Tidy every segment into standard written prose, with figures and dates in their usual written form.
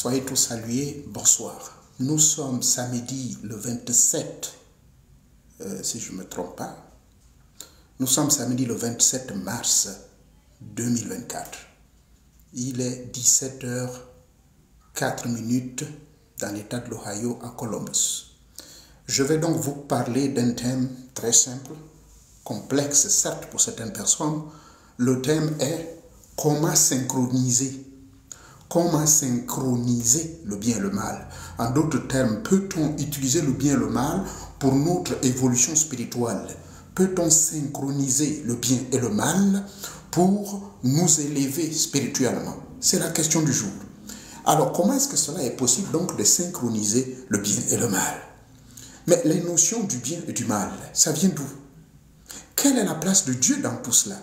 Soyez tous salués, bonsoir. Nous sommes samedi le 27, si je ne me trompe pas. Nous sommes samedi le 27 mars 2024. Il est 17h04 dans l'état de l'Ohio à Columbus. Je vais donc vous parler d'un thème très simple, complexe certes pour certaines personnes. Le thème est comment synchroniser le bien et le mal. En d'autres termes, peut-on utiliser le bien et le mal pour notre évolution spirituelle? Peut-on synchroniser le bien et le mal pour nous élever spirituellement? C'est la question du jour. Alors, comment est-ce que cela est possible donc de synchroniser le bien et le mal? Mais les notions du bien et du mal, ça vient d'où? Quelle est la place de Dieu dans tout cela?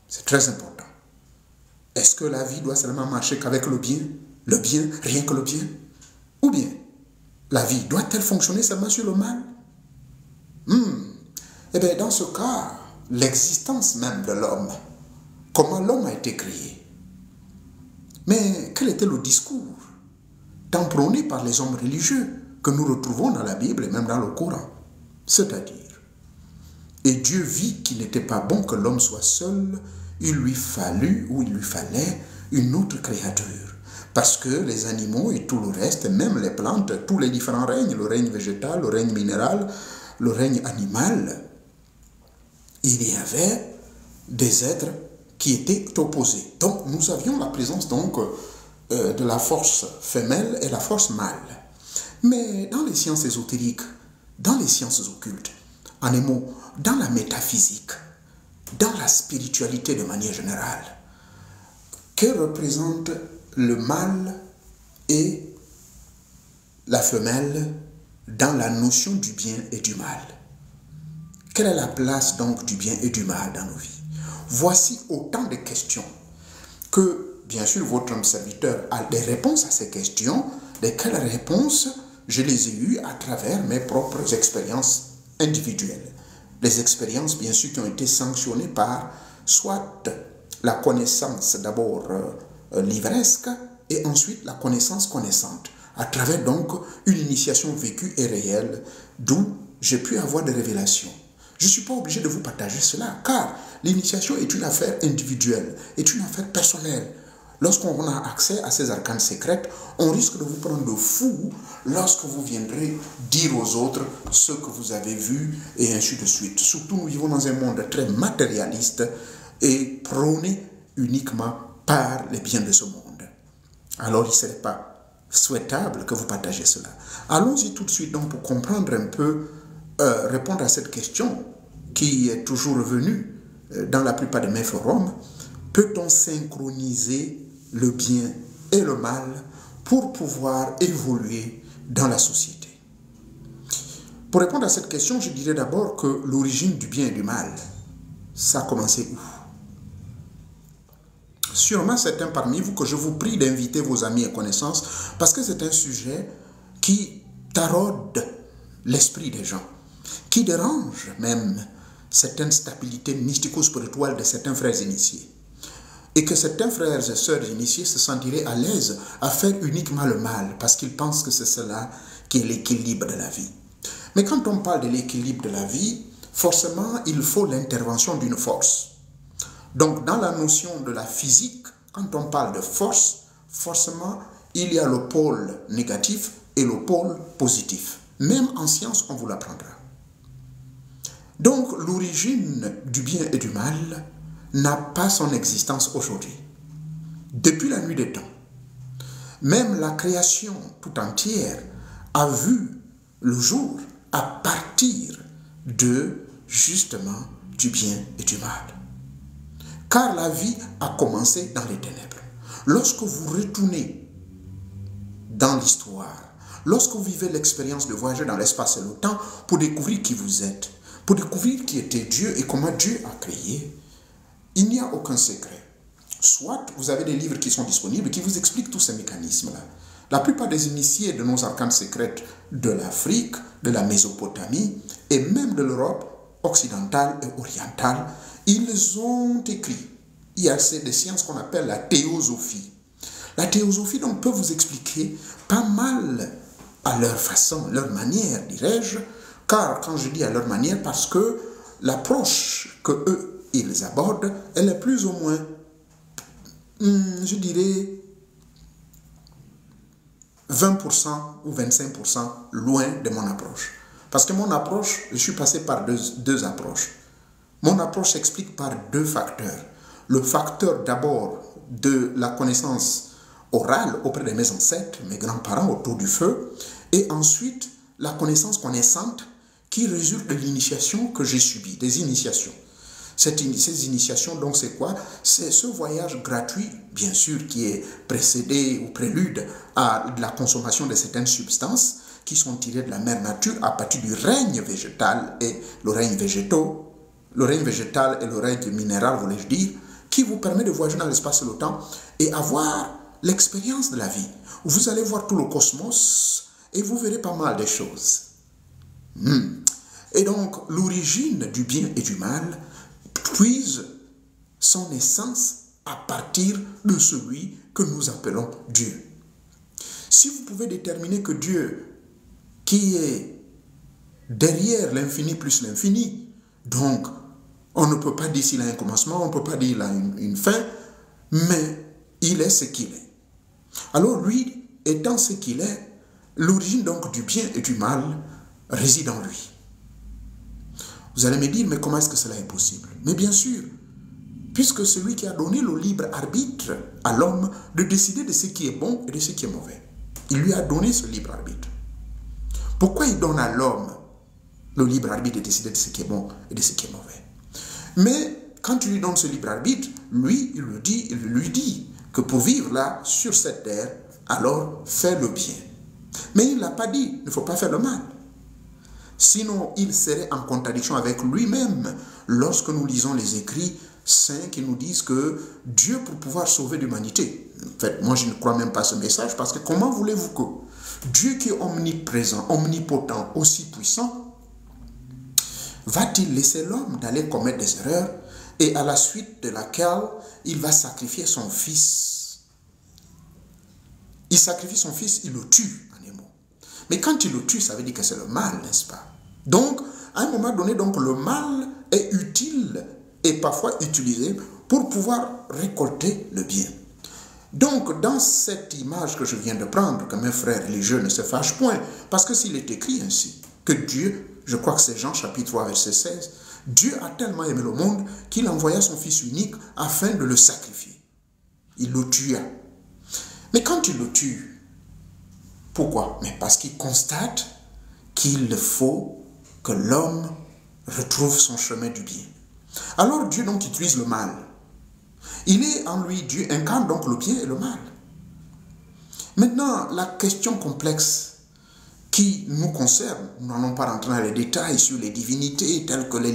C'est très important. Est-ce que la vie doit seulement marcher qu'avec le bien, rien que le bien? Ou bien, la vie doit-elle fonctionner seulement sur le mal? Eh bien, dans ce cas, l'existence même de l'homme, comment l'homme a été créé. Mais quel était le discours tant prôné par les hommes religieux que nous retrouvons dans la Bible et même dans le Coran? C'est-à-dire, et Dieu vit qu'il n'était pas bon que l'homme soit seul, il lui fallait une autre créature. Parce que les animaux et tout le reste, même les plantes, tous les différents règnes, le règne végétal, le règne minéral, le règne animal, il y avait des êtres qui étaient opposés. Donc nous avions la présence donc de la force femelle et la force mâle. Mais dans les sciences ésotériques, dans les sciences occultes, en un mot, dans la métaphysique, dans la spiritualité de manière générale, que représente le mâle et la femelle dans la notion du bien et du mal? Quelle est la place donc du bien et du mal dans nos vies? Voici autant de questions que, bien sûr, votre serviteur a des réponses à ces questions, desquelles réponses je les ai eues à travers mes propres expériences individuelles. Les expériences, bien sûr, qui ont été sanctionnées par soit la connaissance d'abord livresque et ensuite la connaissance connaissante, à travers donc une initiation vécue et réelle, d'où j'ai pu avoir des révélations. Je ne suis pas obligé de vous partager cela, car l'initiation est une affaire individuelle, est une affaire personnelle. Lorsqu'on a accès à ces arcanes secrètes, on risque de vous prendre de fou lorsque vous viendrez dire aux autres ce que vous avez vu et ainsi de suite. Surtout, nous vivons dans un monde très matérialiste et prôné uniquement par les biens de ce monde. Alors, il ne serait pas souhaitable que vous partagiez cela. Allons-y tout de suite donc pour comprendre un peu, répondre à cette question qui est toujours revenue dans la plupart de mes forums. Peut-on synchroniser le bien et le mal pour pouvoir évoluer dans la société? Pour répondre à cette question, je dirais d'abord que l'origine du bien et du mal, ça a commencé où? Sûrement certains parmi vous que je vous prie d'inviter vos amis et connaissances parce que c'est un sujet qui taraude l'esprit des gens, qui dérange même certaines stabilités mystico-spirituelles de certains frères initiés. Et que certains frères et sœurs initiés se sentiraient à l'aise à faire uniquement le mal parce qu'ils pensent que c'est cela qui est l'équilibre de la vie. Mais quand on parle de l'équilibre de la vie, forcément, il faut l'intervention d'une force. Donc, dans la notion de la physique, quand on parle de force, forcément, il y a le pôle négatif et le pôle positif. Même en science, on vous l'apprendra. Donc, l'origine du bien et du mal n'a pas son existence aujourd'hui. Depuis la nuit des temps, même la création tout entière a vu le jour à partir de, justement, du bien et du mal. Car la vie a commencé dans les ténèbres. Lorsque vous retournez dans l'histoire, lorsque vous vivez l'expérience de voyager dans l'espace et le temps pour découvrir qui vous êtes, pour découvrir qui était Dieu et comment Dieu a créé, il n'y a aucun secret. Soit vous avez des livres qui sont disponibles qui vous expliquent tous ces mécanismes-là. La plupart des initiés de nos arcanes secrètes de l'Afrique, de la Mésopotamie et même de l'Europe occidentale et orientale, ils ont écrit. Il y a des sciences qu'on appelle la théosophie. La théosophie donc peut vous expliquer pas mal à leur façon, leur manière, dirais-je, car quand je dis à leur manière, parce que l'approche que eux, ils abordent, elle est plus ou moins, je dirais, 20% ou 25% loin de mon approche. Parce que mon approche, je suis passé par deux approches. Mon approche s'explique par deux facteurs. Le facteur d'abord de la connaissance orale auprès de mes ancêtres, mes grands-parents autour du feu, et ensuite la connaissance connaissante qui résulte de l'initiation que j'ai subie, des initiations. Ces initiations, donc, c'est quoi? C'est ce voyage gratuit, bien sûr, qui est précédé ou prélude à la consommation de certaines substances qui sont tirées de la mère nature à partir du règne végétal et le règne végétal et le règne minéral, voulais-je dire, qui vous permet de voyager dans l'espace et le temps et avoir l'expérience de la vie. Vous allez voir tout le cosmos et vous verrez pas mal de choses. Et donc, l'origine du bien et du mal puise son essence à partir de celui que nous appelons Dieu. Si vous pouvez déterminer que Dieu, qui est derrière l'infini plus l'infini, donc on ne peut pas dire s'il a un commencement, on ne peut pas dire qu'il a une fin, mais il est ce qu'il est. Alors lui, étant ce qu'il est, l'origine donc du bien et du mal réside en lui. Vous allez me dire, mais comment est-ce que cela est possible? Mais bien sûr, puisque celui qui a donné le libre arbitre à l'homme de décider de ce qui est bon et de ce qui est mauvais. Il lui a donné ce libre arbitre. Pourquoi il donne à l'homme le libre arbitre de décider de ce qui est bon et de ce qui est mauvais? Mais quand tu lui donnes ce libre arbitre, lui, il lui dit que pour vivre là, sur cette terre, alors fais le bien. Mais il ne l'a pas dit, il ne faut pas faire le mal. Sinon, il serait en contradiction avec lui-même lorsque nous lisons les écrits saints qui nous disent que Dieu, pour pouvoir sauver l'humanité, en fait, moi je ne crois même pas ce message, parce que comment voulez-vous que Dieu qui est omniprésent, omnipotent, aussi puissant, va-t-il laisser l'homme d'aller commettre des erreurs et à la suite de laquelle il va sacrifier son fils? Il sacrifie son fils, il le tue, en un mot. Mais quand il le tue, ça veut dire que c'est le mal, n'est-ce pas? Donc, à un moment donné, donc, le mal est utile et parfois utilisé pour pouvoir récolter le bien. Donc, dans cette image que je viens de prendre, que mes frères religieux ne se fâchent point, parce que s'il est écrit ainsi, que Dieu, je crois que c'est Jean chapitre 3, verset 16, Dieu a tellement aimé le monde qu'il envoya son Fils unique afin de le sacrifier. Il le tua. Mais quand il le tue, pourquoi? Mais parce qu'il constate qu'il faut que l'homme retrouve son chemin du bien. Alors Dieu donc utilise le mal. Il est en lui, Dieu incarne donc le bien et le mal. Maintenant, la question complexe qui nous concerne, nous n'allons pas rentrer dans les détails sur les divinités telles que le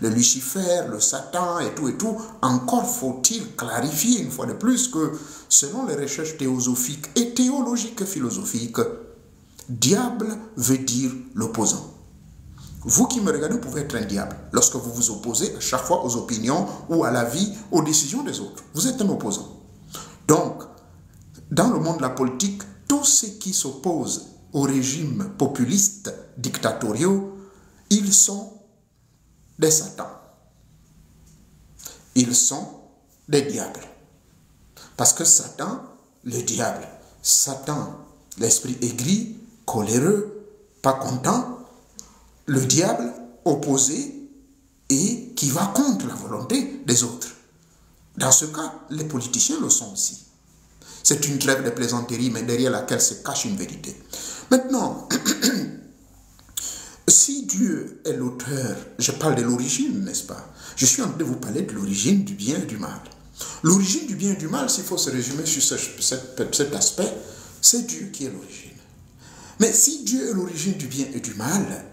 Lucifer, le Satan et tout, encore faut-il clarifier une fois de plus que selon les recherches théosophiques et théologiques philosophiques, diable veut dire l'opposant. Vous qui me regardez, vous pouvez être un diable lorsque vous vous opposez à chaque fois aux opinions ou à la vie, aux décisions des autres. Vous êtes un opposant. Donc, dans le monde de la politique, tous ceux qui s'opposent aux régimes populistes, dictatoriaux, ils sont des satans. Ils sont des diables. Parce que Satan, le diable, Satan, l'esprit aigri, coléreux, pas content, le diable opposé et qui va contre la volonté des autres. Dans ce cas, les politiciens le sont aussi. C'est une trêve de plaisanterie, mais derrière laquelle se cache une vérité. Maintenant, si Dieu est l'auteur, je parle de l'origine, n'est-ce pas? Je suis en train de vous parler de l'origine du bien et du mal. L'origine du bien et du mal, s'il faut se résumer sur cet aspect, c'est Dieu qui est l'origine. Mais si Dieu est l'origine du bien et du mal,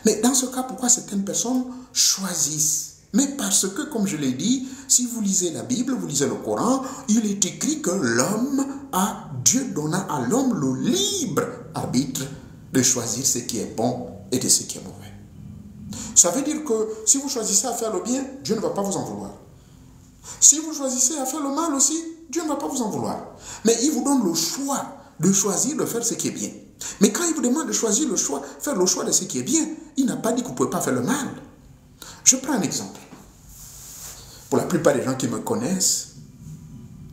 mais dans ce cas, pourquoi certaines personnes choisissent? Mais parce que, comme je l'ai dit, si vous lisez la Bible, vous lisez le Coran, il est écrit que Dieu donna à l'homme le libre arbitre de choisir ce qui est bon et de ce qui est mauvais. Ça veut dire que si vous choisissez à faire le bien, Dieu ne va pas vous en vouloir. Si vous choisissez à faire le mal aussi, Dieu ne va pas vous en vouloir. Mais il vous donne le choix de choisir de faire ce qui est bien. Mais quand il vous demande de choisir le choix, faire le choix de ce qui est bien, il n'a pas dit que vous ne pouvez pas faire le mal. Je prends un exemple. Pour la plupart des gens qui me connaissent,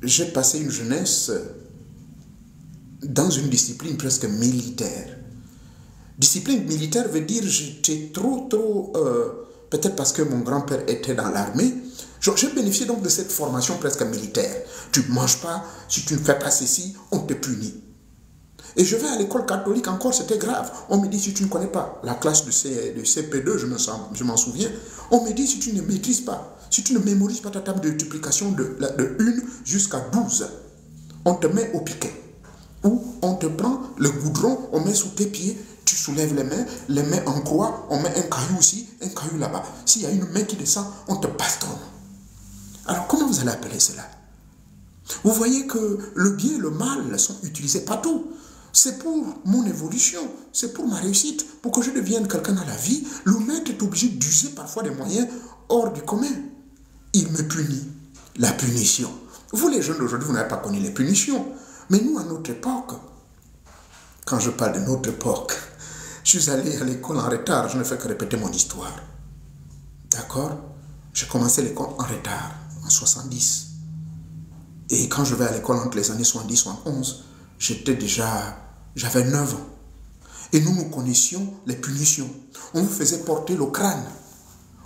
j'ai passé une jeunesse dans une discipline presque militaire. Discipline militaire veut dire j'étais trop, peut-être parce que mon grand-père était dans l'armée, j'ai bénéficié donc de cette formation presque militaire. Tu ne manges pas, si tu ne fais pas ceci, on te punit. Et je vais à l'école catholique, encore c'était grave. On me dit si tu ne connais pas la classe de CP2, je m'en souviens, on me dit si tu ne maîtrises pas, si tu ne mémorises pas ta table de multiplication de 1 jusqu'à 12, on te met au piquet. Ou on te prend le goudron, on met sous tes pieds, tu soulèves les mains en croix, on met un caillou ici, un caillou là-bas. S'il y a une main qui descend, on te bastonne. Alors comment vous allez appeler cela? Vous voyez que le bien et le mal sont utilisés partout. C'est pour mon évolution, c'est pour ma réussite, pour que je devienne quelqu'un dans la vie. Le maître est obligé d'user parfois des moyens hors du commun. Il me punit. La punition. Vous les jeunes d'aujourd'hui, vous n'avez pas connu les punitions. Mais nous, à notre époque, quand je parle de notre époque, je suis allé à l'école en retard, je ne fais que répéter mon histoire. D'accord? J'ai commencé l'école en retard, en 70. Et quand je vais à l'école entre les années 70 et 71, j'avais 9 ans. Et nous connaissions les punitions. On vous faisait porter le crâne.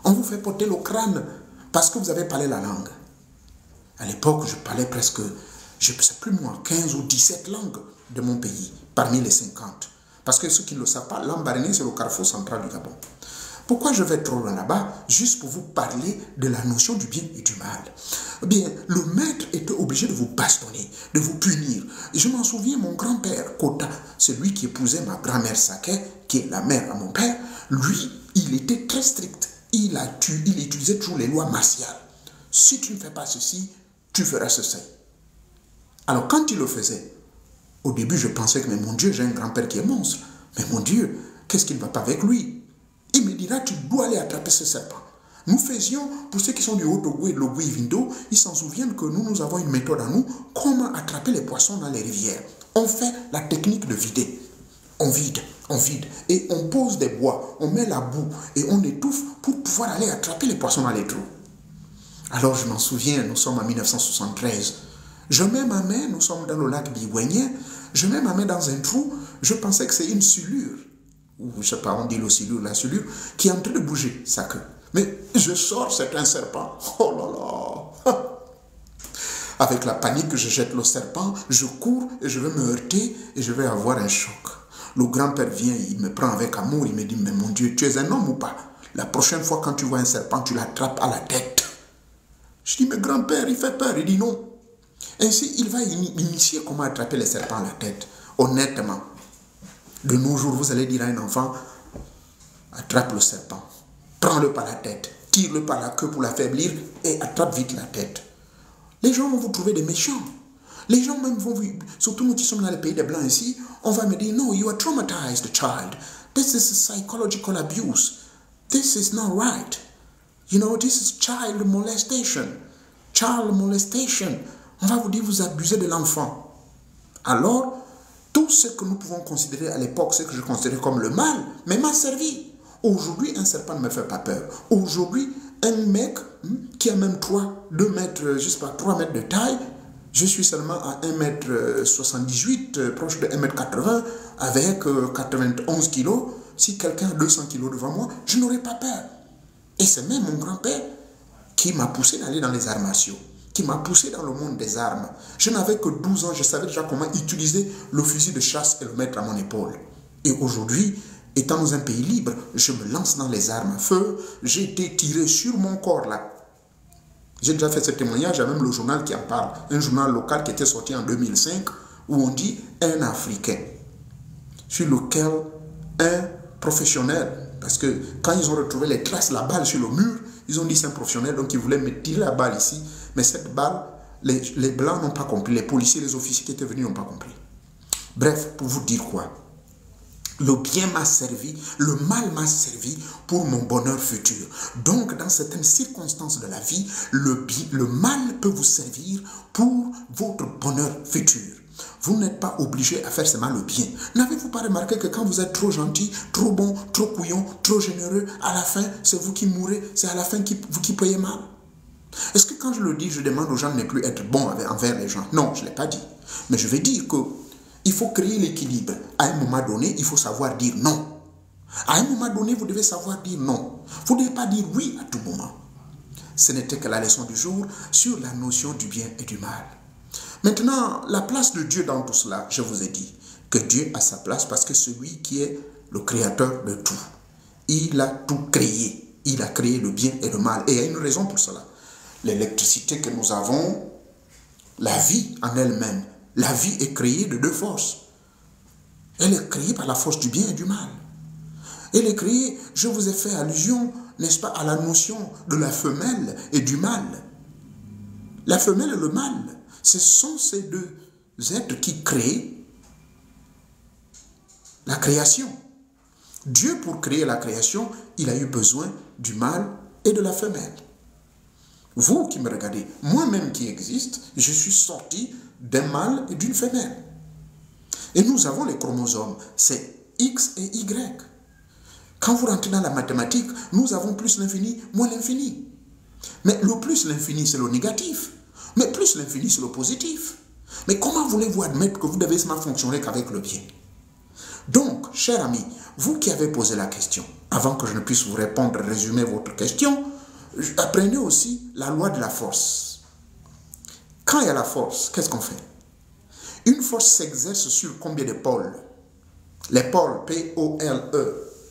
On vous fait porter le crâne parce que vous avez parlé la langue. À l'époque, je parlais presque, je ne sais plus moi, 15 ou 17 langues de mon pays, parmi les 50. Parce que ceux qui ne le savent pas, Lambaréné, c'est le carrefour central du Gabon. Pourquoi je vais trop loin là-bas? Juste pour vous parler de la notion du bien et du mal. Eh bien, le maître était obligé de vous bastonner, de vous punir. Et je m'en souviens, mon grand-père, Kota, celui qui épousait ma grand-mère Saké, qui est la mère à mon père, lui, il était très strict. Il utilisait toujours les lois martiales. Si tu ne fais pas ceci, tu feras ceci. Alors, quand il le faisait, au début, je pensais que, mais mon Dieu, j'ai un grand-père qui est monstre. Mais mon Dieu, qu'est-ce qui ne va pas avec lui? Il me dira, tu dois aller attraper ce serpent. Nous faisions, pour ceux qui sont du Haut-Togo et de l'Ogooué-Vindo, ils s'en souviennent que nous avons une méthode à nous, comment attraper les poissons dans les rivières. On fait la technique de vider. On vide, et on pose des bois, on met la boue, et on étouffe pour pouvoir aller attraper les poissons dans les trous. Alors je m'en souviens, nous sommes en 1973. Je mets ma main, nous sommes dans le lac Bigouigné, je mets ma main dans un trou, je pensais que c'est une silure. Ou je ne sais pas, on dit la silure, qui est en train de bouger sa queue. Mais je sors, c'est un serpent. Oh là là! Avec la panique, je jette le serpent, je cours et je vais me heurter et je vais avoir un choc. Le grand-père vient, il me prend avec amour, il me dit, mais mon Dieu, tu es un homme ou pas? La prochaine fois quand tu vois un serpent, tu l'attrapes à la tête. Je dis, mais grand-père, il fait peur. Il dit non. Ainsi, il va initier comment attraper les serpents à la tête. Honnêtement. De nos jours, vous allez dire à un enfant, attrape le serpent, prends-le par la tête, tire-le par la queue pour l'affaiblir et attrape vite la tête. Les gens vont vous trouver des méchants. Les gens même vont vous, surtout nous qui sommes dans le pays des Blancs ici, on va me dire, no, you are traumatized, child. This is psychological abuse. This is not right. You know, this is child molestation. Child molestation. On va vous dire, vous abusez de l'enfant. Alors, tout ce que nous pouvons considérer à l'époque, ce que je considérais comme le mal, mais m'a servi. Aujourd'hui, un serpent ne me fait pas peur. Aujourd'hui, un mec qui a même 2 mètres, je sais pas, 3 mètres de taille, je suis seulement à 1,78 m, proche de 1,80 m, avec 91 kg. Si quelqu'un a 200 kg devant moi, je n'aurais pas peur. Et c'est même mon grand-père qui m'a poussé d'aller dans les arts martiaux, qui m'a poussé dans le monde des armes. Je n'avais que 12 ans, je savais déjà comment utiliser le fusil de chasse et le mettre à mon épaule. Et aujourd'hui, étant dans un pays libre, je me lance dans les armes à feu. J'ai été tiré sur mon corps là. J'ai déjà fait ce témoignage, il y a même le journal qui en parle. Un journal local qui était sorti en 2005, où on dit un Africain, sur lequel un professionnel, parce que quand ils ont retrouvé les traces, la balle sur le mur, ils ont dit c'est un professionnel, donc ils voulaient me tirer la balle ici. Mais cette balle, les Blancs n'ont pas compris, les policiers, les officiers qui étaient venus n'ont pas compris. Bref, pour vous dire quoi? Le bien m'a servi, le mal m'a servi pour mon bonheur futur. Donc, dans certaines circonstances de la vie, le mal peut vous servir pour votre bonheur futur. Vous n'êtes pas obligé à faire seulement le bien. N'avez-vous pas remarqué que quand vous êtes trop gentil, trop bon, trop couillon, trop généreux, à la fin, c'est vous qui mourrez, c'est à la fin vous qui payez mal? Est-ce que quand je le dis, je demande aux gens de ne plus être bons envers les gens? Non, je ne l'ai pas dit. Mais je vais dire que il faut créer l'équilibre. À un moment donné, il faut savoir dire non. À un moment donné, vous devez savoir dire non. Vous ne devez pas dire oui à tout moment. Ce n'était que la leçon du jour sur la notion du bien et du mal. Maintenant, la place de Dieu dans tout cela, je vous ai dit que Dieu a sa place parce que celui qui est le créateur de tout, il a tout créé. Il a créé le bien et le mal. Et il y a une raison pour cela. L'électricité que nous avons, la vie en elle-même, la vie est créée de deux forces. Elle est créée par la force du bien et du mal. Elle est créée, je vous ai fait allusion, n'est-ce pas, à la notion de la femelle et du mâle. La femelle et le mâle, ce sont ces deux êtres qui créent la création. Dieu, pour créer la création, il a eu besoin du mâle et de la femelle. Vous qui me regardez, moi-même qui existe, je suis sorti d'un mâle et d'une femelle. Et nous avons les chromosomes, c'est X et Y. Quand vous rentrez dans la mathématique, nous avons plus l'infini, moins l'infini. Mais le plus l'infini, c'est le négatif. Mais plus l'infini, c'est le positif. Mais comment voulez-vous admettre que vous devez seulement fonctionner qu'avec le bien? Donc, cher ami, vous qui avez posé la question, avant que je ne puisse vous répondre, résumer votre question, apprenez aussi la loi de la force. Quand il y a la force, qu'est-ce qu'on fait? Une force s'exerce sur combien de pôles? Les pôles, P-O-L-E-S.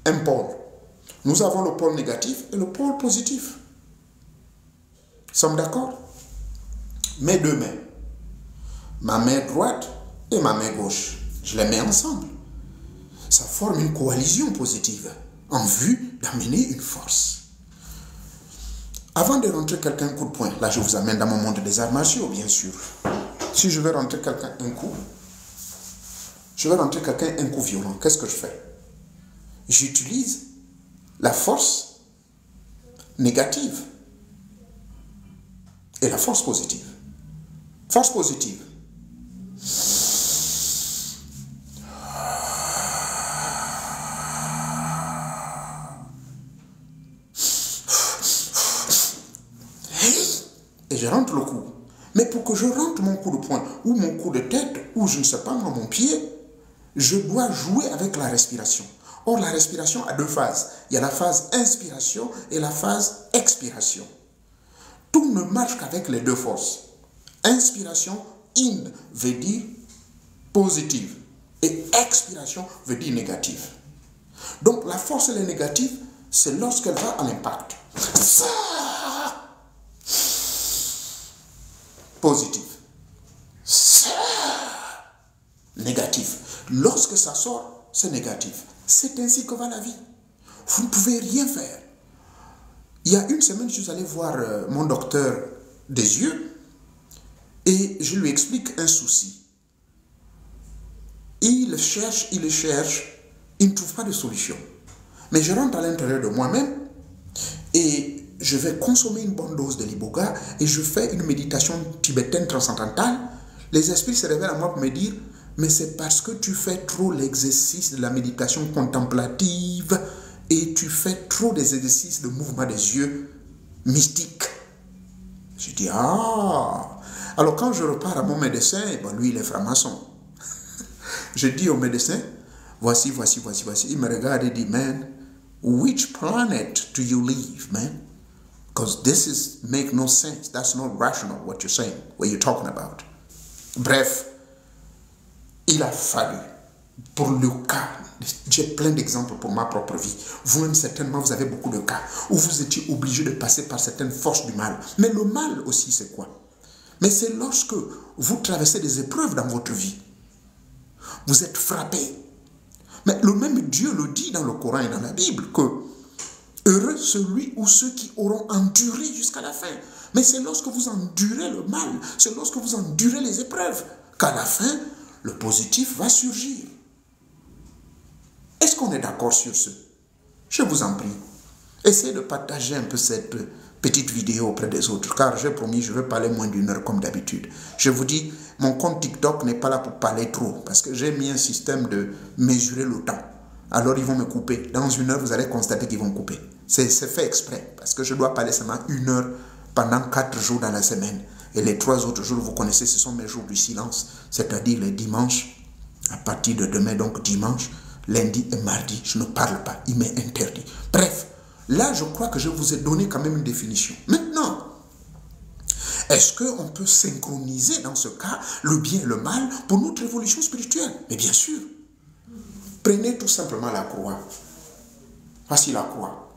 Un pôle. Nous avons le pôle négatif et le pôle positif. Nous sommes d'accord? Mes deux mains. Ma main droite et ma main gauche. Je les mets ensemble. Ça forme une coalition positive en vue d'amener une force. Avant de rentrer quelqu'un un coup de poing, là je vous amène dans mon monde des arts martiaux, bien sûr. Si je veux rentrer quelqu'un un coup, violent, qu'est-ce que je fais? J'utilise la force négative et la force positive. Force positive. Et je rentre le coup. Mais pour que je rentre mon coup de poing, ou mon coup de tête, ou je ne sais pas, mon pied, je dois jouer avec la respiration. Or, la respiration a deux phases. Il y a la phase inspiration et la phase expiration. Tout ne marche qu'avec les deux forces. Inspiration, in, veut dire positive. Et expiration veut dire négative. Donc, la force, elle est négative, c'est lorsqu'elle va à l'impact. Positif. Négatif. Lorsque ça sort, c'est négatif. C'est ainsi que va la vie. Vous ne pouvez rien faire. Il y a une semaine, je suis allé voir mon docteur des yeux et je lui explique un souci. Il cherche, il ne trouve pas de solution. Mais je rentre à l'intérieur de moi-même et je vais consommer une bonne dose de l'iboga et je fais une méditation tibétaine transcendantale. Les esprits se révèlent à moi pour me dire, mais c'est parce que tu fais trop l'exercice de la méditation contemplative et tu fais trop des exercices de mouvement des yeux mystiques. Je dis, ah. Alors quand je repars à mon médecin, bon, lui il est franc-maçon. Je dis au médecin, voici. Il me regarde et dit, man, which planet do you live, man? Because this is make no sense. That's not rational what you're saying, what you're talking about. Bref, il a fallu, pour le cas, j'ai plein d'exemples pour ma propre vie. Vous-même, certainement, vous avez beaucoup de cas où vous étiez obligé de passer par certaines forces du mal. Mais le mal aussi, c'est quoi? Mais c'est lorsque vous traversez des épreuves dans votre vie. Vous êtes frappé. Mais le même Dieu le dit dans le Coran et dans la Bible que heureux celui ou ceux qui auront enduré jusqu'à la fin. Mais c'est lorsque vous endurez le mal, c'est lorsque vous endurez les épreuves, qu'à la fin, le positif va surgir. Est-ce qu'on est d'accord sur ce? Je vous en prie. Essayez de partager un peu cette petite vidéo auprès des autres, car j'ai promis, je vais parler moins d'une heure comme d'habitude. Je vous dis, mon compte TikTok n'est pas là pour parler trop, parce que j'ai mis un système de mesurer le temps. Alors ils vont me couper. Dans une heure, vous allez constater qu'ils vont couper. C'est fait exprès, parce que je dois parler seulement une heure pendant 4 jours dans la semaine. Et les 3 autres jours, vous connaissez, ce sont mes jours du silence, c'est-à-dire les dimanches, à partir de demain, donc dimanche, lundi et mardi, je ne parle pas, il m'est interdit. Bref, là, je crois que je vous ai donné quand même une définition. Maintenant, est-ce qu'on peut synchroniser dans ce cas le bien et le mal pour notre évolution spirituelle? Mais bien sûr. Prenez tout simplement la croix. Voici la croix.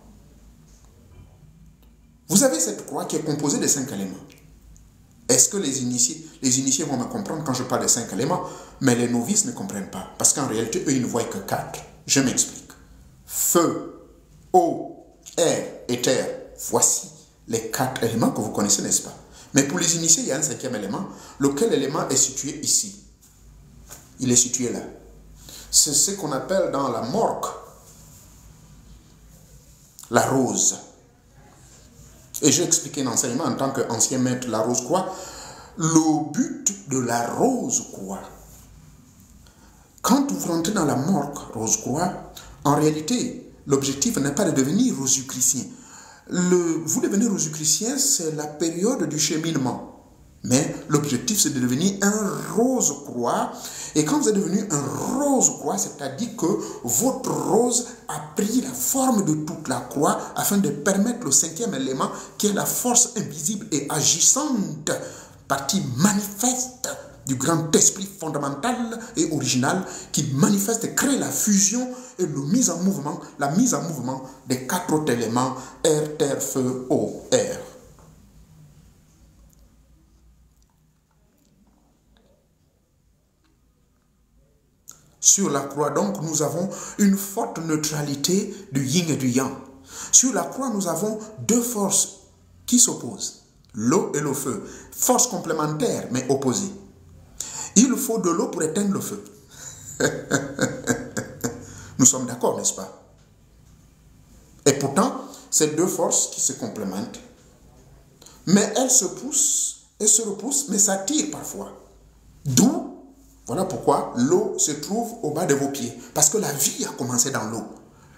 Vous avez cette croix qui est composée de 5 éléments. Est-ce que les initiés vont me comprendre quand je parle de 5 éléments? Mais les novices ne comprennent pas. Parce qu'en réalité, eux, ils ne voient que 4. Je m'explique. Feu, eau, air et terre. Voici les 4 éléments que vous connaissez, n'est-ce pas? Mais pour les initiés, il y a un 5e élément. Lequel élément est situé ici? Il est situé là. C'est ce qu'on appelle dans la morgue la rose. Et j'ai expliqué un enseignement en tant qu'ancien maître de la rose croix. Le but de la rose croix, quand vous rentrez dans la morgue rose croix, en réalité, l'objectif n'est pas de devenir rosicrucien. Vous devenez rosicrucien, c'est la période du cheminement. Mais l'objectif, c'est de devenir un rose croix. Et quand vous êtes devenu un rose croix, c'est-à-dire que votre rose a pris la forme de toute la croix afin de permettre le 5e élément, qui est la force invisible et agissante, partie manifeste du grand esprit fondamental et original, qui manifeste et crée la fusion et la mise en mouvement des 4 autres éléments, air, terre, feu, eau, air. Sur la croix, donc, nous avons une forte neutralité du yin et du yang. Sur la croix, nous avons 2 forces qui s'opposent, l'eau et le feu. Forces complémentaires, mais opposées. Il faut de l'eau pour éteindre le feu. Nous sommes d'accord, n'est-ce pas? Et pourtant, c'est 2 forces qui se complémentent. Mais elles se poussent et se repoussent, mais s'attirent parfois. D'où, voilà pourquoi l'eau se trouve au bas de vos pieds. Parce que la vie a commencé dans l'eau.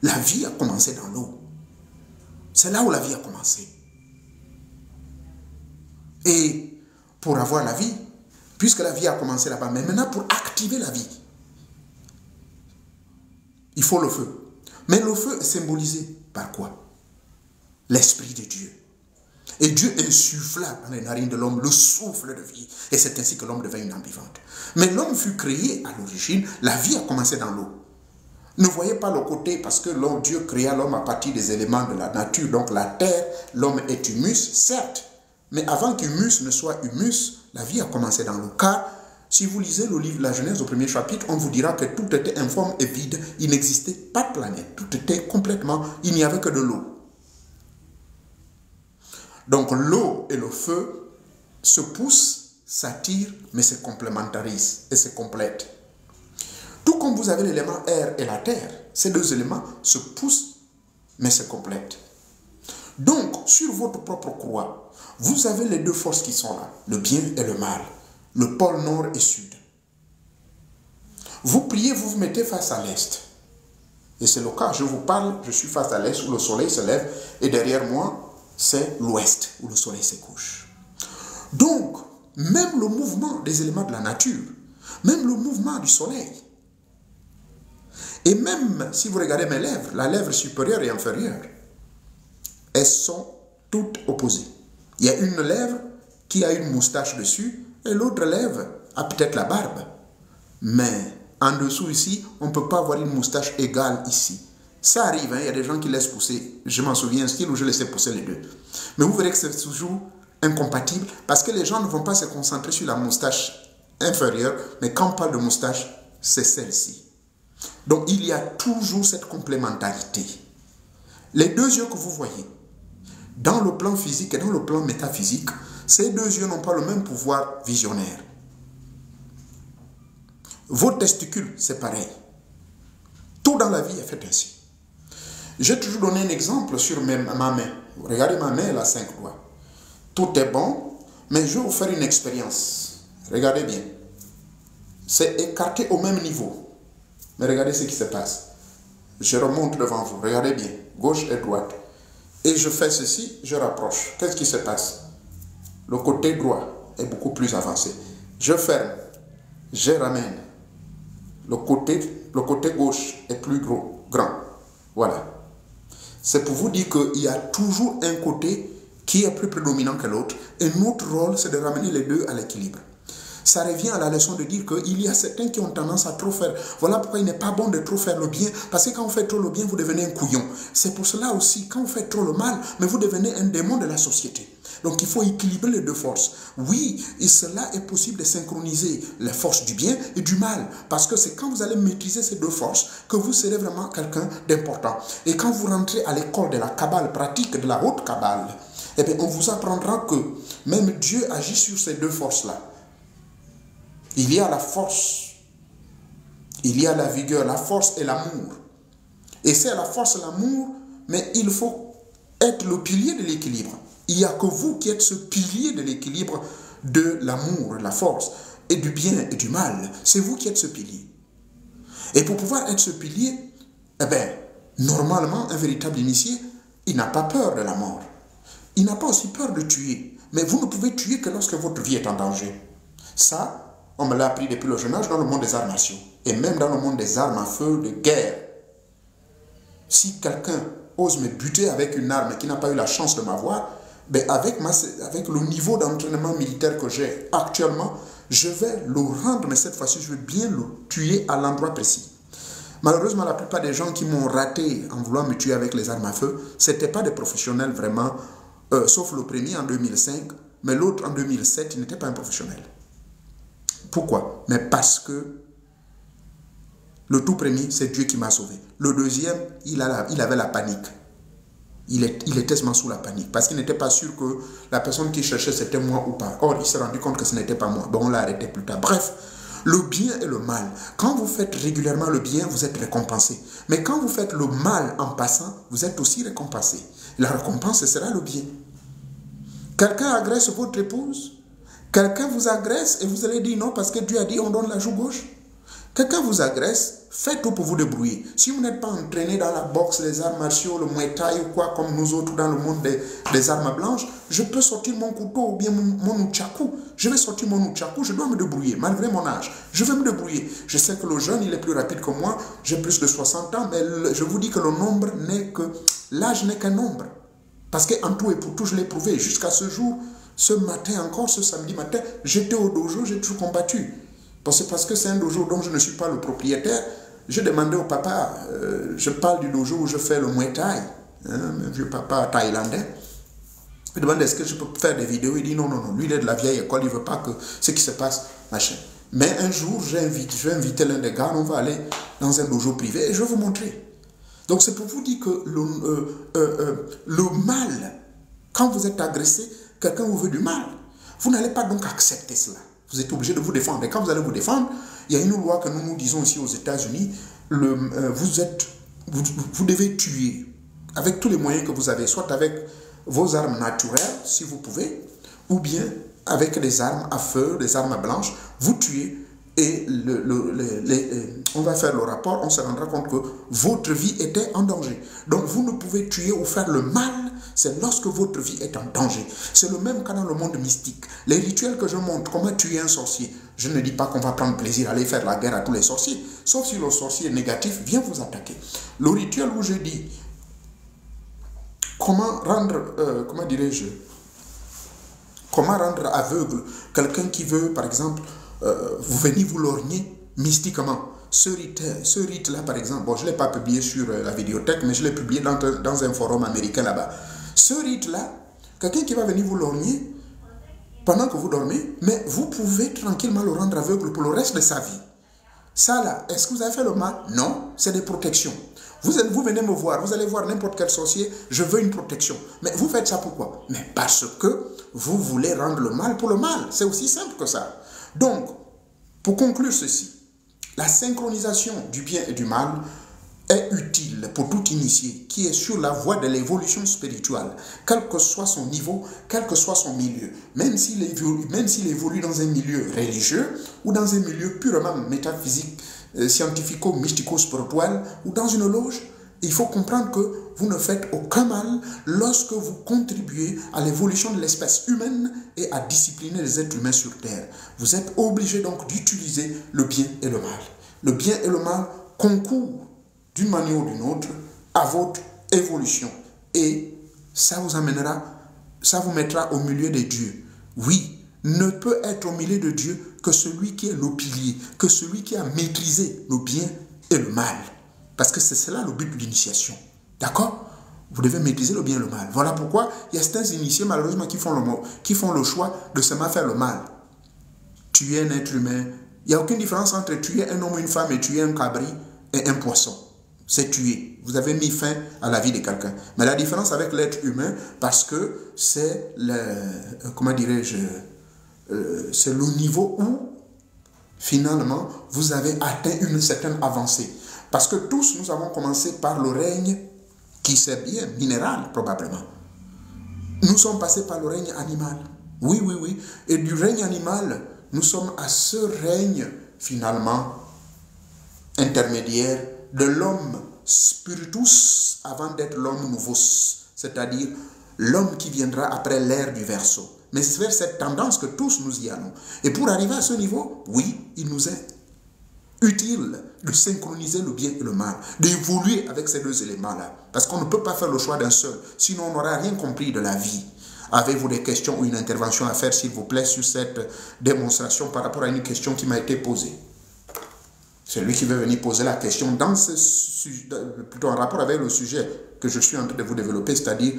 La vie a commencé dans l'eau. C'est là où la vie a commencé. Et pour avoir la vie, puisque la vie a commencé là-bas, mais maintenant pour activer la vie, il faut le feu. Mais le feu est symbolisé par quoi? L'Esprit de Dieu. Et Dieu insuffla dans les narines de l'homme le souffle de vie. Et c'est ainsi que l'homme devint une âme vivante. Mais l'homme fut créé à l'origine, la vie a commencé dans l'eau. Ne voyez pas le côté, parce que Dieu créa l'homme à partir des éléments de la nature. Donc la terre, l'homme est humus, certes. Mais avant qu'humus ne soit humus, la vie a commencé dans l'eau. Car si vous lisez le livre de la Genèse au 1er chapitre, on vous dira que tout était informe et vide. Il n'existait pas de planète. Tout était complètement, il n'y avait que de l'eau. Donc l'eau et le feu se poussent, s'attirent, mais se complémentarisent et se complètent. Tout comme vous avez l'élément air et la terre, ces 2 éléments se poussent, mais se complètent. Donc, sur votre propre croix, vous avez les 2 forces qui sont là, le bien et le mal, le pôle nord et sud. Vous priez, vous vous mettez face à l'est. Et c'est le cas, je vous parle, je suis face à l'est où le soleil se lève et derrière moi, c'est l'ouest où le soleil se couche. Donc, même le mouvement des éléments de la nature, même le mouvement du soleil, et même si vous regardez mes lèvres, la lèvre supérieure et inférieure, elles sont toutes opposées. Il y a une lèvre qui a une moustache dessus et l'autre lèvre a peut-être la barbe. Mais en dessous ici, on ne peut pas avoir une moustache égale ici. Ça arrive, hein, il y a des gens qui laissent pousser. Je m'en souviens, un style où je laissais pousser les 2. Mais vous verrez que c'est toujours incompatible parce que les gens ne vont pas se concentrer sur la moustache inférieure, mais quand on parle de moustache, c'est celle-ci. Donc il y a toujours cette complémentarité. Les 2 yeux que vous voyez, dans le plan physique et dans le plan métaphysique, ces 2 yeux n'ont pas le même pouvoir visionnaire. Vos testicules, c'est pareil. Tout dans la vie est fait ainsi. J'ai toujours donné un exemple sur ma main. Regardez ma main, elle a 5 doigts. Tout est bon, mais je vais vous faire une expérience. Regardez bien. C'est écarté au même niveau. Mais regardez ce qui se passe. Je remonte devant vous. Regardez bien. Gauche et droite. Et je fais ceci, je rapproche. Qu'est-ce qui se passe? Le côté droit est beaucoup plus avancé. Je ferme. Je ramène. Le côté gauche est plus grand. Voilà. C'est pour vous dire qu'il y a toujours un côté qui est plus prédominant que l'autre. Et notre rôle, c'est de ramener les deux à l'équilibre. Ça revient à la leçon de dire qu'il y a certains qui ont tendance à trop faire. Voilà pourquoi il n'est pas bon de trop faire le bien. Parce que quand vous faites trop le bien, vous devenez un couillon. C'est pour cela aussi, quand vous faites trop le mal, mais vous devenez un démon de la société. Donc il faut équilibrer les deux forces. Oui, et cela est possible de synchroniser les forces du bien et du mal. Parce que c'est quand vous allez maîtriser ces deux forces que vous serez vraiment quelqu'un d'important. Et quand vous rentrez à l'école de la Kabbale pratique, de la haute Kabbale, eh bien, on vous apprendra que même Dieu agit sur ces deux forces-là. Il y a la force, il y a la vigueur, la force et l'amour. Et c'est la force et l'amour, mais il faut être le pilier de l'équilibre. Il n'y a que vous qui êtes ce pilier de l'équilibre de l'amour, de la force, et du bien et du mal. C'est vous qui êtes ce pilier. Et pour pouvoir être ce pilier, eh bien, normalement, un véritable initié, il n'a pas peur de la mort. Il n'a pas aussi peur de tuer. Mais vous ne pouvez tuer que lorsque votre vie est en danger. Ça, on me l'a appris depuis le jeune âge dans le monde des arts martiaux. Et même dans le monde des armes à feu, de guerre. Si quelqu'un ose me buter avec une arme qui n'a pas eu la chance de m'avoir, ben avec le niveau d'entraînement militaire que j'ai actuellement, je vais le rendre, mais cette fois-ci, je vais bien le tuer à l'endroit précis. Malheureusement, la plupart des gens qui m'ont raté en voulant me tuer avec les armes à feu, ce n'étaient pas des professionnels vraiment, sauf le premier en 2005, mais l'autre en 2007, il n'était pas un professionnel. Pourquoi? Mais parce que le tout premier, c'est Dieu qui m'a sauvé. Le deuxième, il avait la panique. Il était seulement sous la panique. Parce qu'il n'était pas sûr que la personne qui cherchait, c'était moi ou pas. Or, il s'est rendu compte que ce n'était pas moi. Bon, on l'a arrêté plus tard. Bref, le bien et le mal. Quand vous faites régulièrement le bien, vous êtes récompensé. Mais quand vous faites le mal en passant, vous êtes aussi récompensé. La récompense, ce sera le bien. Quelqu'un agresse votre épouse. Quelqu'un vous agresse et vous allez dire non parce que Dieu a dit on donne la joue gauche. Quelqu'un vous agresse, faites tout pour vous débrouiller. Si vous n'êtes pas entraîné dans la boxe, les arts martiaux, le muay thai ou quoi, comme nous autres dans le monde des armes blanches, je peux sortir mon couteau ou bien mon nunchaku. Je vais sortir mon nunchaku, je dois me débrouiller, malgré mon âge. Je vais me débrouiller. Je sais que le jeune, il est plus rapide que moi, j'ai plus de 60 ans, mais je vous dis que le nombre n'est que... L'âge n'est qu'un nombre. Parce qu'en tout et pour tout, je l'ai prouvé. Jusqu'à ce jour, ce matin encore, ce samedi matin, j'étais au dojo, j'ai toujours combattu. Parce que c'est un dojo dont je ne suis pas le propriétaire. Je demandais au papa, je parle du dojo où je fais le muay thai, hein, un vieux papa thaïlandais. Je demande est-ce que je peux faire des vidéos. Il dit non, non, non, lui il est de la vieille école, il ne veut pas que ce qui se passe, machin. Mais un jour, je vais inviter l'un des gars, on va aller dans un dojo privé et je vais vous montrer. Donc c'est pour vous dire que le mal, quand vous êtes agressé, quelqu'un vous veut du mal, vous n'allez pas donc accepter cela. Vous êtes obligé de vous défendre. Et quand vous allez vous défendre, il y a une loi que nous disons ici aux États-Unis, vous devez tuer avec tous les moyens que vous avez, soit avec vos armes naturelles, si vous pouvez, ou bien avec des armes à feu, des armes blanches, vous tuez et on va faire le rapport, on se rendra compte que votre vie était en danger. Donc vous ne pouvez tuer ou faire le mal, c'est lorsque votre vie est en danger. C'est le même cas dans le monde mystique. Les rituels que je montre, comment tuer un sorcier, je ne dis pas qu'on va prendre plaisir à aller faire la guerre à tous les sorciers, sauf si le sorcier négatif vient vous attaquer. Le rituel où je dis comment rendre, comment rendre aveugle quelqu'un qui veut, par exemple, vous venez vous lorgner mystiquement. Ce rite-là, par exemple, bon, je ne l'ai pas publié sur la vidéothèque, mais je l'ai publié dans un forum américain là-bas. Ce rite-là, quelqu'un qui va venir vous lorgner pendant que vous dormez, mais vous pouvez tranquillement le rendre aveugle pour le reste de sa vie. Ça là, est-ce que vous avez fait le mal? Non, c'est des protections. Vous venez me voir, vous allez voir n'importe quel sorcier, je veux une protection. Mais vous faites ça pourquoi? Mais parce que vous voulez rendre le mal pour le mal. C'est aussi simple que ça. Donc, pour conclure ceci, la synchronisation du bien et du mal est utile pour tout initié qui est sur la voie de l'évolution spirituelle, quel que soit son niveau, quel que soit son milieu, même s'il évolue dans un milieu religieux ou dans un milieu purement métaphysique, scientifico-mystico-spirituel ou dans une loge, il faut comprendre que vous ne faites aucun mal lorsque vous contribuez à l'évolution de l'espèce humaine et à discipliner les êtres humains sur terre. Vous êtes obligé donc d'utiliser le bien et le mal. Le bien et le mal concourent d'une manière ou d'une autre à votre évolution. Et ça vous amènera, ça vous mettra au milieu des dieux. Oui, ne peut être au milieu de Dieu que celui qui est le pilier, que celui qui a maîtrisé le bien et le mal. Parce que c'est cela le but de l'initiation. D'accord? Vous devez maîtriser le bien et le mal. Voilà pourquoi il y a certains initiés, malheureusement, qui font le choix de seulement faire le mal. Tuer un être humain. Il n'y a aucune différence entre tuer un homme ou une femme et tuer un cabri et un poisson. C'est tuer. Vous avez mis fin à la vie de quelqu'un. Mais la différence avec l'être humain, parce que c'est le, comment dirais-je, c'est le niveau où, finalement, vous avez atteint une certaine avancée. Parce que tous, nous avons commencé par le règne qui c'est bien, minéral probablement. Nous sommes passés par le règne animal. Oui, oui, oui. Et du règne animal, nous sommes à ce règne, finalement, intermédiaire de l'homme spiritus avant d'être l'homme novus, c'est-à-dire l'homme qui viendra après l'ère du Verseau. Mais c'est vers cette tendance que tous nous y allons. Et pour arriver à ce niveau, oui, il nous est utile de synchroniser le bien et le mal, d'évoluer avec ces deux éléments-là. Parce qu'on ne peut pas faire le choix d'un seul, sinon on n'aura rien compris de la vie. Avez-vous des questions ou une intervention à faire, s'il vous plaît, sur cette démonstration par rapport à une question qui m'a été posée? Celui qui veut venir poser la question dans ce sujet, plutôt en rapport avec le sujet que je suis en train de vous développer, c'est-à-dire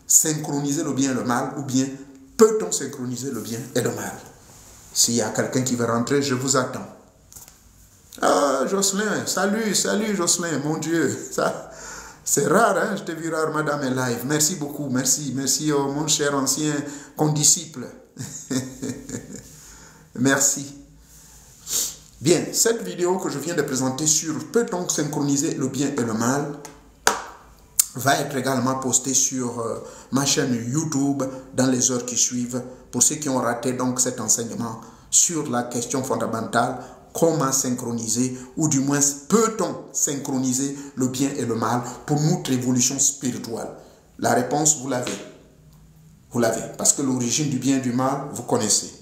synchroniser le bien et le mal, ou bien peut-on synchroniser le bien et le mal? S'il y a quelqu'un qui veut rentrer, je vous attends. Ah, Jocelyn, salut Jocelyn, mon Dieu, ça, c'est rare, hein, je t'ai vu rare, madame est live. Merci beaucoup, merci, oh, mon cher ancien condisciple. Merci. Bien, cette vidéo que je viens de présenter sur peut-on synchroniser le bien et le mal va être également postée sur ma chaîne YouTube dans les heures qui suivent pour ceux qui ont raté donc cet enseignement sur la question fondamentale. Comment synchroniser, ou du moins peut-on synchroniser le bien et le mal pour notre évolution spirituelle? La réponse, vous l'avez. Vous l'avez. Parce que l'origine du bien et du mal, vous connaissez.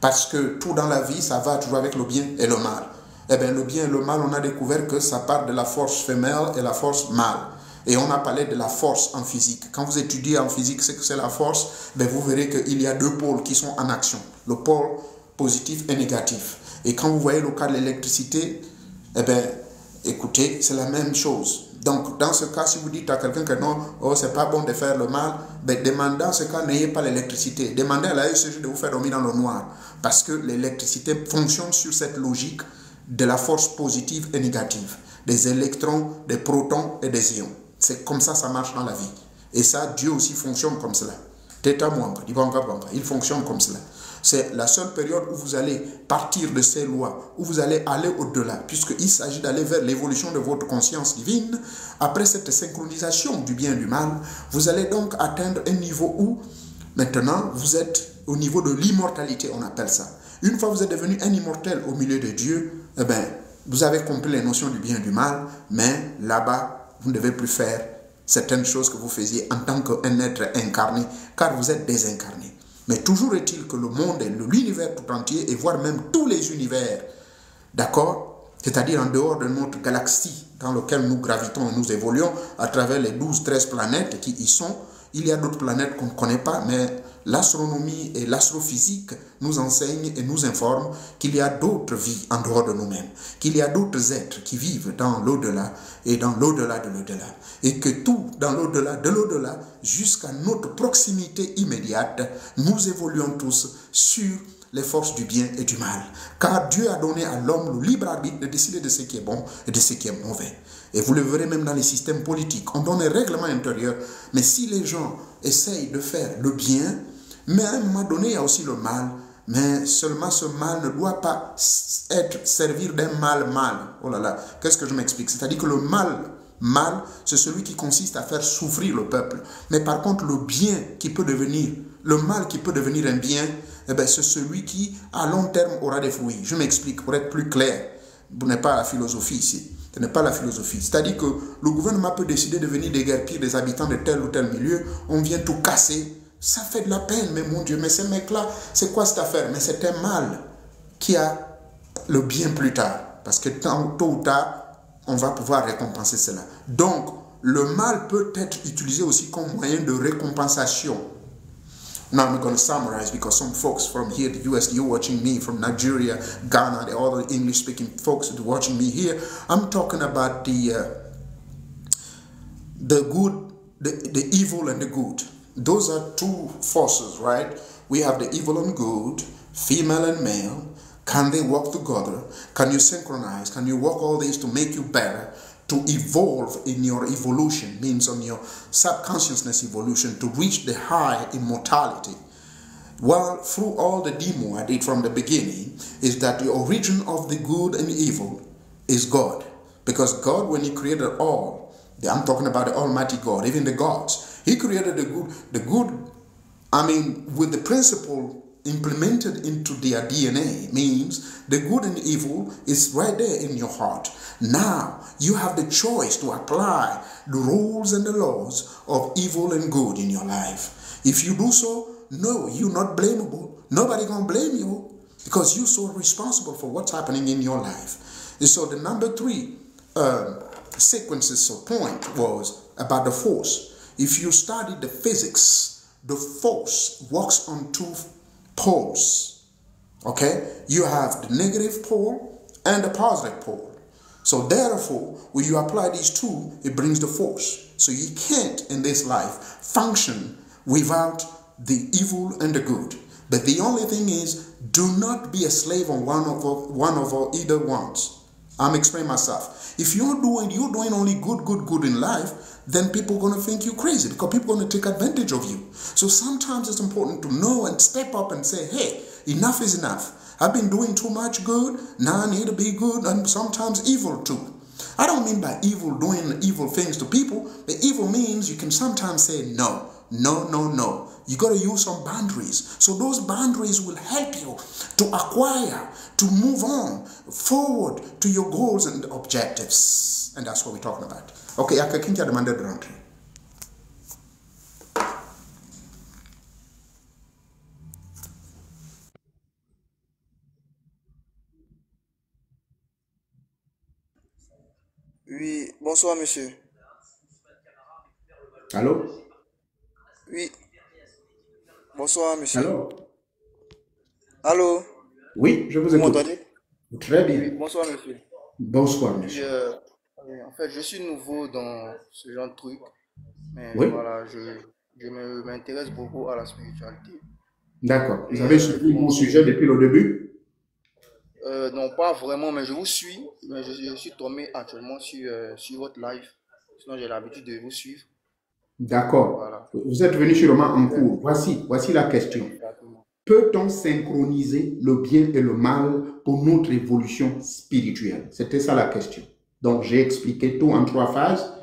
Parce que tout dans la vie, ça va toujours avec le bien et le mal. Eh bien, le bien et le mal, on a découvert que ça part de la force femelle et la force mâle. Et on a parlé de la force en physique. Quand vous étudiez en physique ce que c'est la force, ben vous verrez qu'il y a deux pôles qui sont en action. Le pôle positif et négatif. Et quand vous voyez le cas de l'électricité, eh bien, écoutez, c'est la même chose. Donc, dans ce cas, si vous dites à quelqu'un que non, oh, c'est pas bon de faire le mal, ben, demandez dans ce cas, n'ayez pas l'électricité. Demandez à la ECG de vous faire dormir dans le noir. Parce que l'électricité fonctionne sur cette logique de la force positive et négative. Des électrons, des protons et des ions. C'est comme ça marche dans la vie. Et ça, Dieu aussi fonctionne comme cela. Teta mwanga, il fonctionne comme cela. C'est la seule période où vous allez partir de ces lois, où vous allez aller au-delà, puisqu'il s'agit d'aller vers l'évolution de votre conscience divine. Après cette synchronisation du bien et du mal, vous allez donc atteindre un niveau où, maintenant, vous êtes au niveau de l'immortalité, on appelle ça. Une fois que vous êtes devenu un immortel au milieu de Dieu, eh bien, vous avez compris les notions du bien et du mal, mais là-bas, vous ne devez plus faire certaines choses que vous faisiez en tant qu'un être incarné, car vous êtes désincarné. Mais toujours est-il que le monde et l'univers tout entier, et voire même tous les univers, d'accord, c'est-à-dire en dehors de notre galaxie dans laquelle nous gravitons et nous évoluons, à travers les 12-13 planètes qui y sont, il y a d'autres planètes qu'on ne connaît pas, mais l'astronomie et l'astrophysique nous enseignent et nous informent qu'il y a d'autres vies en dehors de nous-mêmes, qu'il y a d'autres êtres qui vivent dans l'au-delà et dans l'au-delà de l'au-delà. Et que tout dans l'au-delà de l'au-delà, jusqu'à notre proximité immédiate, nous évoluons tous sur les forces du bien et du mal. Car Dieu a donné à l'homme le libre arbitre de décider de ce qui est bon et de ce qui est mauvais. Et vous le verrez même dans les systèmes politiques. On donne un règlement intérieur. Mais si les gens essayent de faire le bien, mais à un moment donné, il y a aussi le mal. Mais seulement ce mal ne doit pas servir d'un mal. Oh là là, qu'est-ce que je m'explique? C'est-à-dire que le mal Mal, c'est celui qui consiste à faire souffrir le peuple. Mais par contre, le bien qui peut devenir, le mal qui peut devenir un bien, eh ben, c'est celui qui, à long terme, aura des fruits. Je m'explique pour être plus clair. Ce n'est pas la philosophie ici. Ce n'est pas la philosophie. C'est-à-dire que le gouvernement peut décider de venir déguerpir des habitants de tel ou tel milieu. On vient tout casser. Ça fait de la peine, mais mon Dieu, mais ces mecs-là, c'est quoi cette affaire? Mais c'est un mal qui a le bien plus tard. Parce que tôt ou tard, on va pouvoir récompenser cela. Donc, le mal peut être utilisé aussi comme moyen de récompensation. Now I'm going to summarize because some folks from here, the US, you're watching me from Nigeria, Ghana, the other English-speaking folks that are watching me here. I'm talking about the good, the evil and the good. Those are two forces, right? We have the evil and good, female and male. Can they work together? Can you synchronize? Can you work all this to make you better? To evolve in your evolution, means on your subconsciousness evolution, to reach the high immortality. Well, through all the demo I did from the beginning, is that the origin of the good and evil is God. Because God, when He created all, I'm talking about the Almighty God, even the gods, He created the good, I mean, with the principle implemented into their DNA, means the good and the evil is right there in your heart. Now, you have the choice to apply the rules and the laws of evil and good in your life. If you do so, no, you're not blamable. Nobody gonna blame you because you're so responsible for what's happening in your life. And so the number 3 sequences or point was about the force. If you study the physics, the force works on 2 poles. Okay? You have the negative pole and the positive pole. So therefore, when you apply these 2, it brings the force. So you can't, in this life, function without the evil and the good. But the only thing is, do not be a slave on one of either ones. I'm explaining myself. If you're doing only good in life, then people are going to think you crazy because people are going to take advantage of you. So sometimes it's important to know and step up and say, hey, enough is enough. I've been doing too much good. Now I need to be good and sometimes evil too. I don't mean by evil doing evil things to people. But evil means you can sometimes say no, no, no, no. You got to use some boundaries. So those boundaries will help you to acquire, to move on forward to your goals and objectives. And that's what we're talking about. Okay, il y a quelqu'un qui a demandé de rentrer. Oui, bonsoir monsieur. Allô? Oui, bonsoir monsieur. Allô? Allô, Oui, je vous vous écoute. m'entendez? Très Oui, bien. bonsoir monsieur. Bonsoir, Oui, monsieur. oui, en fait, je suis nouveau dans ce genre de truc, mais Oui? voilà, m'intéresse beaucoup à la spiritualité. D'accord. Vous Et avez suivi mon sujet depuis le début? non, pas vraiment, mais je vous suis, mais je suis tombé actuellement sur votre live. Sinon, j'ai l'habitude de vous suivre. D'accord. Voilà, Vous êtes venu sûrement en cours. Voici la question. exactement. Peut-on synchroniser le bien et le mal pour notre évolution spirituelle? C'était ça la question. Donc, j'ai expliqué tout en 3 phases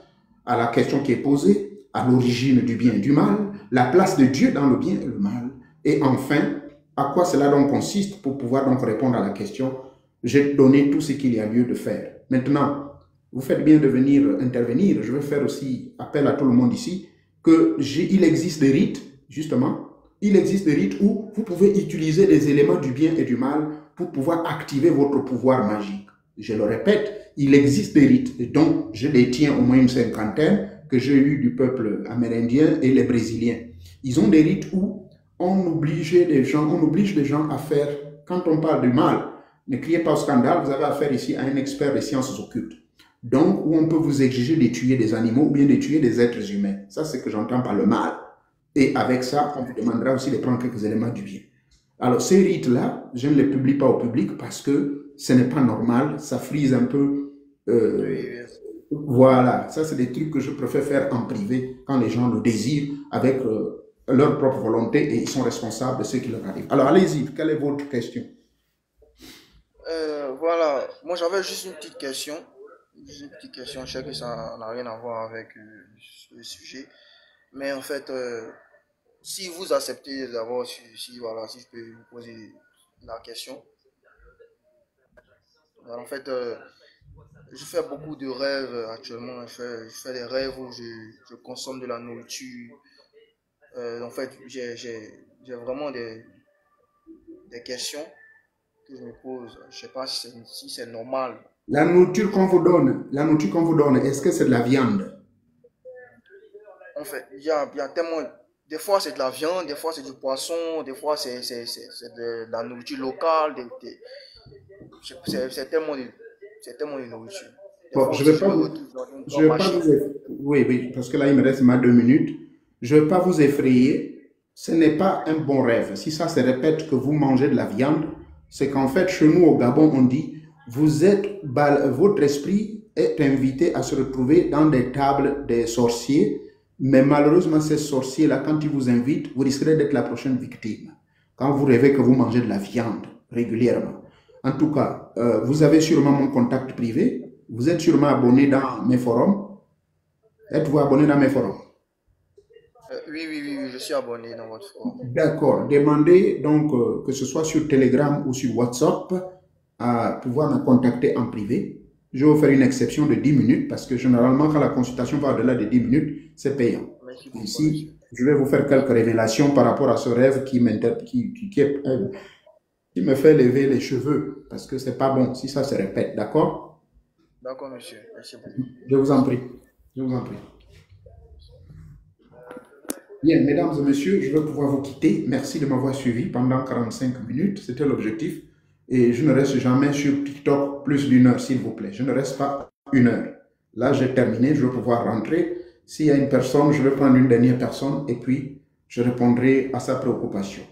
à la question qui est posée, à l'origine du bien et du mal, la place de Dieu dans le bien et le mal, et enfin, à quoi cela donc consiste pour pouvoir donc répondre à la question. J'ai donné tout ce qu'il y a lieu de faire. Maintenant, vous faites bien de venir intervenir. Je vais faire aussi appel à tout le monde ici qu'il existe des rites, justement. Il existe des rites où vous pouvez utiliser les éléments du bien et du mal pour pouvoir activer votre pouvoir magique. Je le répète, il existe des rites, dont je les tiens au moins une 50aine que j'ai eu du peuple amérindien et les Brésiliens. Ils ont des rites où on oblige les gens à faire, quand on parle du mal, ne criez pas au scandale, vous avez affaire ici à un expert des sciences occultes. Donc, où on peut vous exiger de tuer des animaux ou bien de tuer des êtres humains. Ça, c'est ce que j'entends par le mal. Et avec ça, on vous demandera aussi de prendre quelques éléments du bien. Alors, ces rites-là, je ne les publie pas au public parce que ce n'est pas normal, ça frise un peu. Voilà, ça c'est des trucs que je préfère faire en privé quand les gens le désirent avec leur propre volonté et ils sont responsables de ce qui leur arrive. Alors, allez-y, quelle est votre question? Voilà, moi j'avais juste une petite question. J'ai une petite question, je sais que ça n'a rien à voir avec le sujet, mais en fait, si vous acceptez d'abord, voilà, si je peux vous poser la question, en fait, je fais beaucoup de rêves actuellement, je fais des rêves où je consomme de la nourriture. En fait, j'ai vraiment des questions que je me pose. Je ne sais pas si c'est normal. La nourriture qu'on vous donne, est-ce que c'est de la viande? En fait, il y a tellement. Des fois, c'est de la viande, des fois, c'est du poisson, des fois, c'est de la nourriture locale. C'est tellement de nourriture. Des Bon, fois aussi, je me retrouve dans une je grande vais pas machine. oui, oui, parce que là, il me reste ma 2 minutes. Je ne vais pas vous effrayer. Ce n'est pas un bon rêve. Si ça se répète que vous mangez de la viande, c'est qu'en fait, chez nous au Gabon, on dit, votre esprit est invité à se retrouver dans des tables des sorciers, mais malheureusement, ces sorciers-là, quand ils vous invitent, vous risquerez d'être la prochaine victime. Quand vous rêvez que vous mangez de la viande régulièrement. En tout cas, vous avez sûrement mon contact privé. Vous êtes sûrement abonné dans mes forums. Êtes-vous abonné dans mes forums? Oui, je suis abonné dans votre forum. D'accord. Demandez donc que ce soit sur Telegram ou sur WhatsApp à pouvoir me contacter en privé. Je vais vous faire une exception de 10 minutes parce que généralement, quand la consultation va au-delà de 10 minutes, c'est payant. Merci beaucoup, Ici, monsieur. je vais vous faire quelques révélations par rapport à ce rêve qui me fait lever les cheveux parce que c'est pas bon si ça se répète. D'accord? D'accord, monsieur. Merci beaucoup. Je vous en prie. Je vous en prie. Bien, mesdames et messieurs, je vais pouvoir vous quitter. Merci de m'avoir suivi pendant 45 minutes. C'était l'objectif. Et je ne reste jamais sur TikTok plus d'1 heure, s'il vous plaît. Je ne reste pas 1 heure. Là, j'ai terminé. Je vais pouvoir rentrer. S'il y a une personne, je vais prendre une dernière personne et puis je répondrai à sa préoccupation.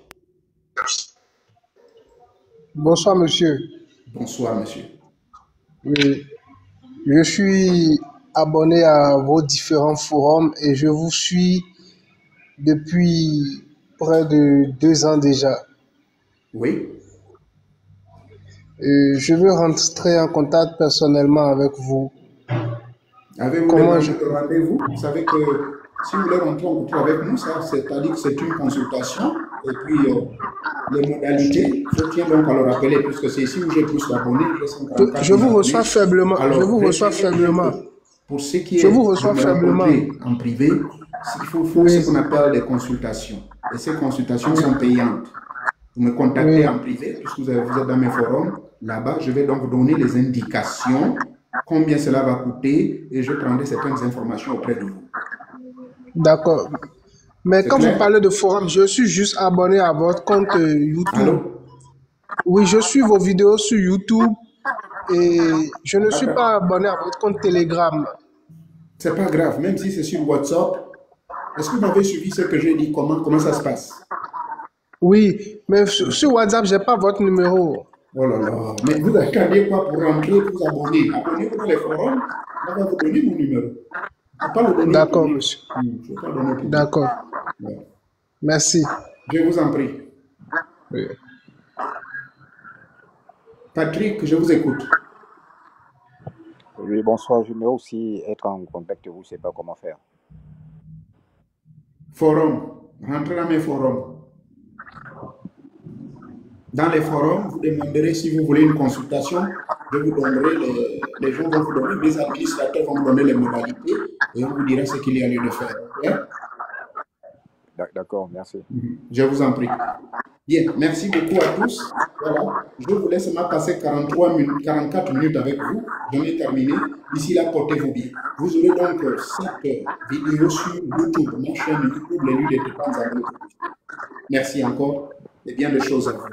Bonsoir, monsieur. Bonsoir, monsieur. Oui, je suis abonné à vos différents forums et je vous suis depuis près de 2 ans déjà. Oui. Et je veux rentrer en contact personnellement avec vous. Avez-vous demandé le rendez-vous? Vous savez que si vous voulez rentrer en contact avec nous, ça, c'est-à-dire que c'est une consultation. Et puis, les modalités, je tiens donc à le rappeler, puisque c'est ici où j'ai plus d'abonnés. Je vous reçois faiblement. Alors, je vous reçois faiblement. Pour ce qui est je vous reçois de me faiblement. rencontrer en privé, il faut faire ce qu'on appelle des consultations. Et ces consultations sont payantes. Vous me contactez en privé, puisque vous êtes dans mes forums. Là-bas, je vais donc donner les indications, combien cela va coûter, et je prendrai certaines informations auprès de vous. D'accord. Mais quand clair? vous parlez de forum, je suis juste abonné à votre compte YouTube. Allô? Oui, je suis vos vidéos sur YouTube et je ne suis pas abonné à votre compte Telegram. C'est pas grave, même si c'est sur WhatsApp. Est-ce que vous avez suivi ce que j'ai dit? Comment ça se passe? Oui, mais sur WhatsApp, je n'ai pas votre numéro. Oh là là, mais vous attendez quoi pour rentrer, vous abonner? Abonnez-vous dans les forums, on va vous donner mon numéro. D'accord, monsieur. D'accord. Ouais. Merci. Je vous en prie. Oui. Patrick, je vous écoute. Oui, bonsoir. Je vais aussi être en contact avec vous, je ne sais pas comment faire. Forum. Rentrez dans mes forums. Dans les forums, vous demanderez si vous voulez une consultation. Je vous donnerai, les gens vont vous donner, les administrateurs vont vous donner les modalités et on vous dira ce qu'il y a lieu de faire. Okay? D'accord, merci. Je vous en prie. Bien, merci beaucoup à tous. Voilà, je vous laisse passer 44 minutes avec vous. J'en ai terminé. D'ici là, portez-vous bien. Vous aurez donc cette vidéo sur YouTube, ma chaîne YouTube, les nuits des Tépans. Merci encore et bien de choses à vous.